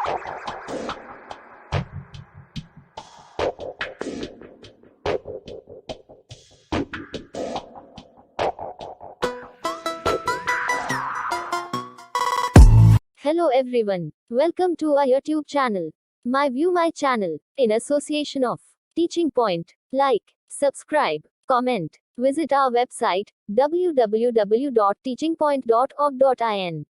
Hello everyone. Welcome to our YouTube channel. My View My channel, in association of Teaching Point. Like, subscribe, comment. Visit our website www.teachingpoint.org.in.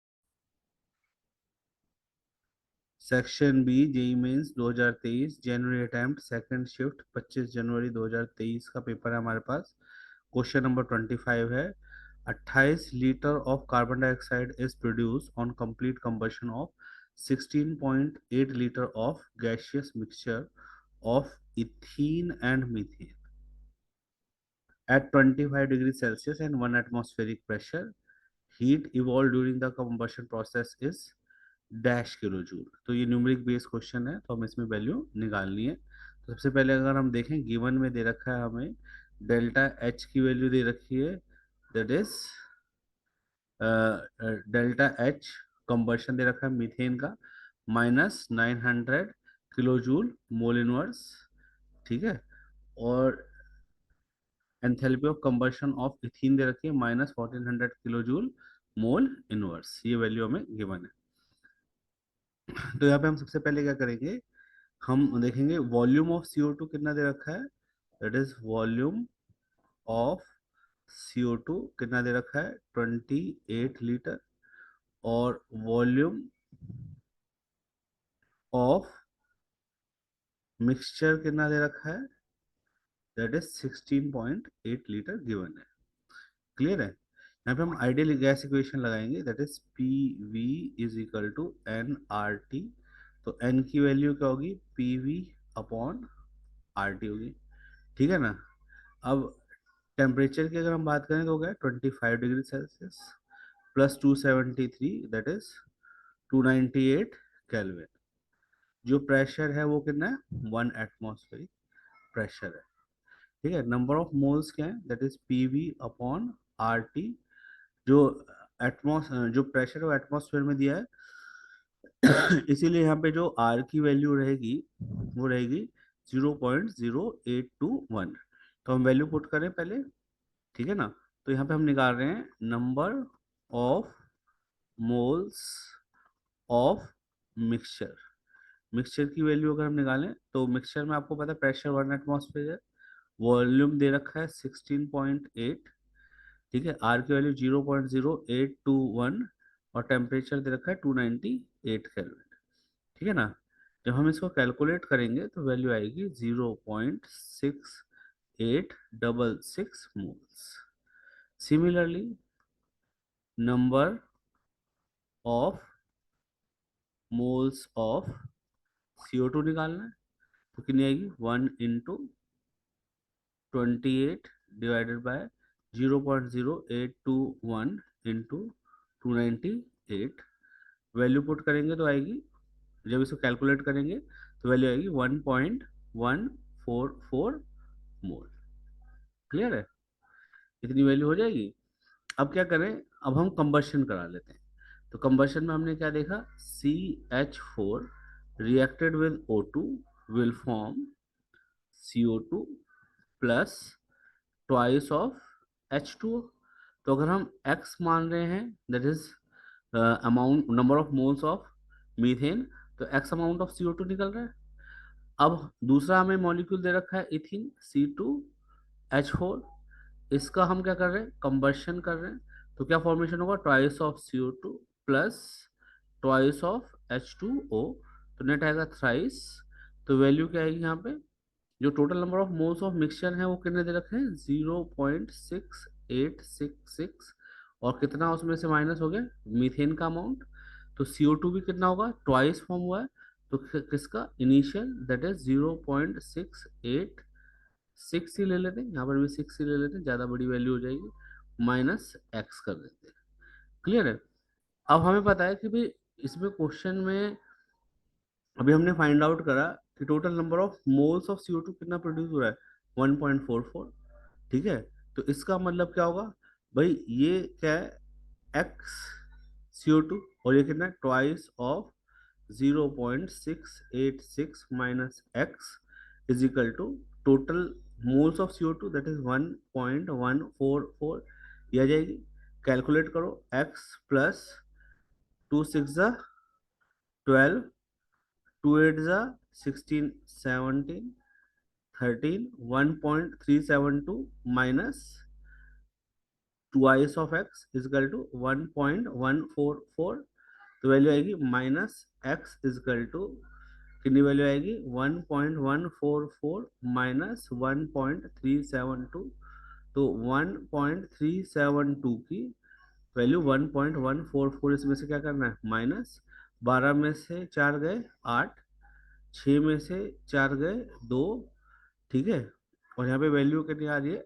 Section B JEE mains 2023 January attempt second shift 25 January 2023 का paper है हमारे पास। Question number 25 है 28 litre of carbon dioxide is produce on complete combustion of 16.8 litre of gaseous mixture of ethene and methane at 25 degrees Celsius and 1 atmospheric pressure. Heat evolved during the combustion process is dash kilo joule. तो ये numeric base question है, तो हमें इसमें value निकालनी है। तो सबसे पहले अगर हम देखें, गिवन में दे रखा है हमें डेल्टा एच की वैल्यू दे रखी है, that is delta H combustion दे रखा है मीथेन का -900 किलो जूल मोल इनवर्स, ठीक है। और enthalpy of combustion of ethene दे रखी है -1400 किलो जूल मोल इनवर्स। ये वैल्यू हमें गिवन है। तो यहाँ पे हम सबसे पहले क्या करेंगे, हम देखेंगे वॉल्यूम ऑफ CO2 कितना दे रखा है, that is volume of CO2 कितना दे रखा है 28 लीटर, और वॉल्यूम ऑफ मिक्सचर कितना दे रखा है, दैट इज 16.8 लीटर गिवन है। क्लियर है। यहाँ पे हम आइडियल गैस इक्वेशन लगाएंगे, that is PV is equal to nRT। तो n की वैल्यू क्या होगी, PV अपॉन RT होगी, ठीक है ना। अब टेम्परेचर की अगर हम बात करें तो हो गया 25 degree Celsius plus 273, that is 298 kelvin. जो प्रेशर है वो कितना है, 1 एटमॉस्फेरिक प्रेशर है, ठीक है। नंबर ऑफ मोल्स क्या है, that is PV upon RT। जो जो प्रेशर है वो एटमॉस्फेयर में दिया है इसीलिए यहाँ पे जो R की वैल्यू रहेगी वो रहेगी 0.0821। तो हम वैल्यू पुट करें पहले, ठीक है ना। तो यहाँ पे हम निकाल रहे हैं number of moles of mixture. Mixture की वैल्यू अगर हम निकालें तो मिक्सचर में आपको पता है प्रेशर 1 एटमॉस्फेयर है, वॉल्यूम दे रखा है 16.8, ठीक है। आर की वैल्यू 0.0821 और टेम्परेचर दे रखा है 298 केल्विन, ठीक है ना। जब हम इसको कैलकुलेट करेंगे तो वैल्यू आएगी 0.6866 moles. Similarly number of moles of CO2 निकालना है, तो कितनी आएगी 1 into 28 divided by 0.0821 into 298। Value put करेंगे तो आएगी, जब इसको कैलकुलेट करेंगे तो वैल्यू आएगी 1.144 मोल। क्लियर है, इतनी वैल्यू हो जाएगी। अब क्या करें, अब हम कंबशन करा लेते हैं। तो कंबशन में हमने क्या देखा, CH4 reacted with O2 will form CO2 plus twice of H2O। तो अगर हम X मान रहे हैं, that is amount number of moles of methane, तो X अमाउंट ऑफ CO2 निकल रहा है। अब दूसरा हमें मॉलिक्यूल दे रखा है इथिन C2H4, इसका हम क्या कर रहे हैं, कंबशन कर रहे हैं। तो क्या फॉर्मेशन होगा, twice of CO2 plus twice of H2O, तो नेट आएगा थ्राइस। तो वैल्यू क्या आएगी यहाँ पे, जो total number of moles of mixture है वो कितने दे रखे हैं 0.6866, और कितना उसमें से माइनस हो गया मीथेन का अमाउंट। तो CO2 भी कितना होगा, ट्वाइस फॉर्म हुआ है, तो किसका इनिशियल, दैट इज 0.686 ही ले लेते हैं, यहाँ पर भी 6 ही ले लेते हैं, ज़्यादा बड़ी वैल्यू हो जाएगी, माइनस एक्स कर देते हैं। क्लियर है। अब हमें पता है कि भाई इसमें क्वेश्चन में अभी हमने फाइंड आउट करा कि total number of moles of CO2 कितना प्रोड्यूस हो रहा है 1.44, ठीक है। तो इसका मतलब क्या होगा भाई, ये क्या है X CO2, और ये कितना है twice of 0.686 minus x is equal to total moles of CO2 that is 1.144, ये आ जाएगी। कैलकुलेट करो, x प्लस 2 6 जा 12, 2 8 जा 16 17 13, 1.372 minus twice of x is equal to 1.144, तो वैल्यू आएगी माइनस एक्स इजकल टू कितनी वैल्यू आएगी 1.144 माइनस 1.372, तो 1.372 की वैल्यू 1.144, इसमें से क्या करना है माइनस, 12 में से 4 गए 8, 6 में से 4 गए 2, ठीक है, और यहाँ पे वैल्यू कितनी आ रही है,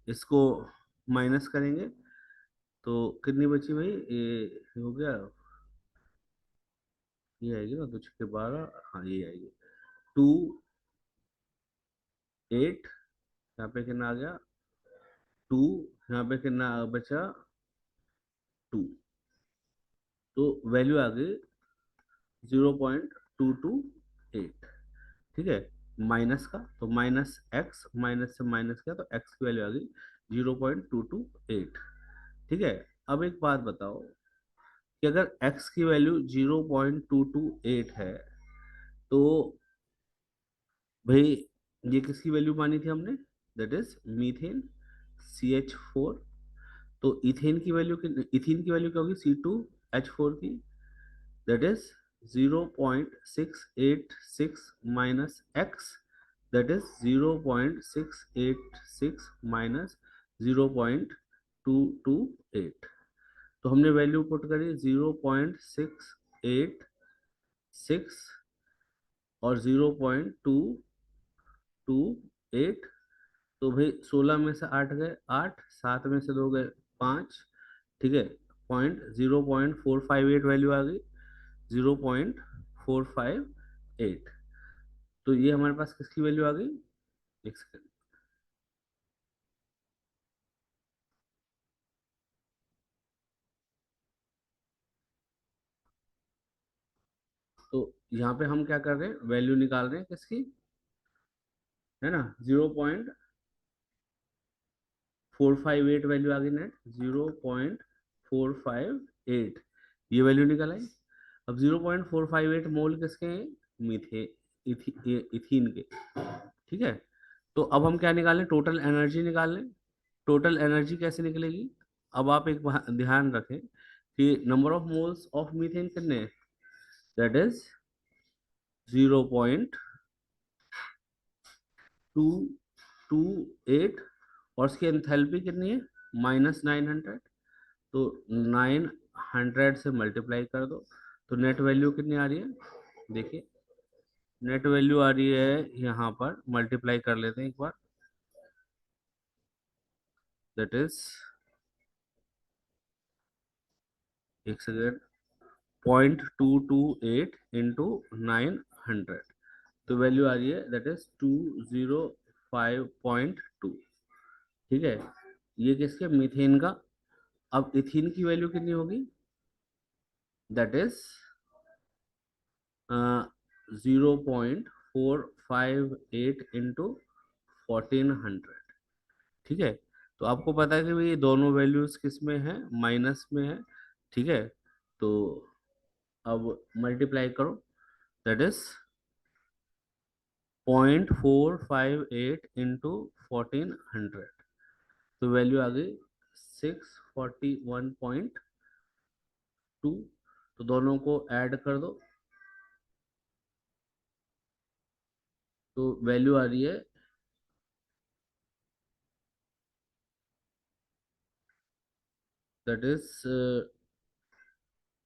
इसको माइनस करेंगे तो कितनी बची भाई, ये हो गया, ये आएगी ना 2 6 12, हाँ ये आएगी 2 8, यहाँ पे कितना आ गया 2, यहाँ पे कितना बचा 2, तो वैल्यू आ गई 0.228, ठीक है, माइनस का, तो माइनस एक्स, माइनस से माइनस किया तो एक्स की वैल्यू आ गई 0.228, ठीक है। अब एक बात बताओ कि अगर x की वैल्यू 0.228 है तो भाई ये किसकी वैल्यू मानी थी हमने, दैट इज मीथेन CH4, तो इथेन की वैल्यू, इथीन की वैल्यू क्या होगी C2H4 की, that is 0.686 minus x, that is 0.686 minus 0.228, तो हमने वैल्यू पुट करी 0.686 और 0.228, तो भाई 16 में से 8 गए 8, 7 में से 2 गए 5, ठीक है, 0.458 वैल्यू आ गई 0.458, तो ये हमारे पास किसकी वैल्यू आ गई, एक सेकंड, तो यहाँ पे हम क्या कर रहे हैं, वैल्यू निकाल रहे हैं किसकी, है ना, 0.458 वैल्यू आ गई नेट, 0.458, ये वैल्यू निकल आई। अब 0.458 मोल किसके हैं, मीथे इथीन के, ठीक है, तो अब हम क्या निकालें, टोटल एनर्जी निकाल लें। टोटल एनर्जी कैसे निकलेगी, अब आप एक ध्यान रखें कि number of moles of methane कितने हैं, दैट इज 0.228, और उसकी एंथैल्पी कितनी है -900, तो 900 से मल्टीप्लाई कर दो, तो नेट वैल्यू कितनी आ रही है, देखिए नेट वैल्यू आ रही है, यहाँ पर मल्टीप्लाई कर लेते हैं एक बार, दैट इज, एक सेकेंड, 0.228 इंटू 900, तो वैल्यू आ रही है दैट इज 205.2, ठीक है, ये किसके, मीथेन का। अब इथीन की वैल्यू कितनी होगी, दैट इज 0.458 इंटू 1400, ठीक है, तो आपको पता है कि भाई ये दोनों वैल्यूज किस में है, माइनस में है, ठीक है, तो अब मल्टीप्लाई करो, दैट इज 0.458 इंटू 1400, तो वैल्यू आ गई 641.2, तो दोनों को ऐड कर दो, तो वैल्यू आ रही है दैट इज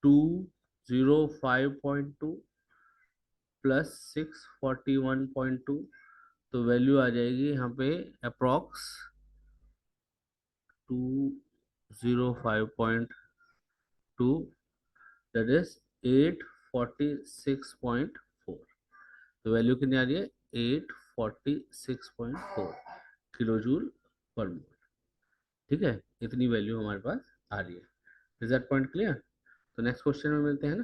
205.2 प्लस 641.2, तो वैल्यू आ जाएगी यहाँ पे अप्रॉक्स 205.2, दैट इज 846.4, तो वैल्यू कितनी आ रही है 846.4 किलो जूल पर मोल, ठीक है, इतनी वैल्यू हमारे पास आ रही है। इज दैट पॉइंट क्लियर, तो नेक्स्ट क्वेश्चन में मिलते हैं ना।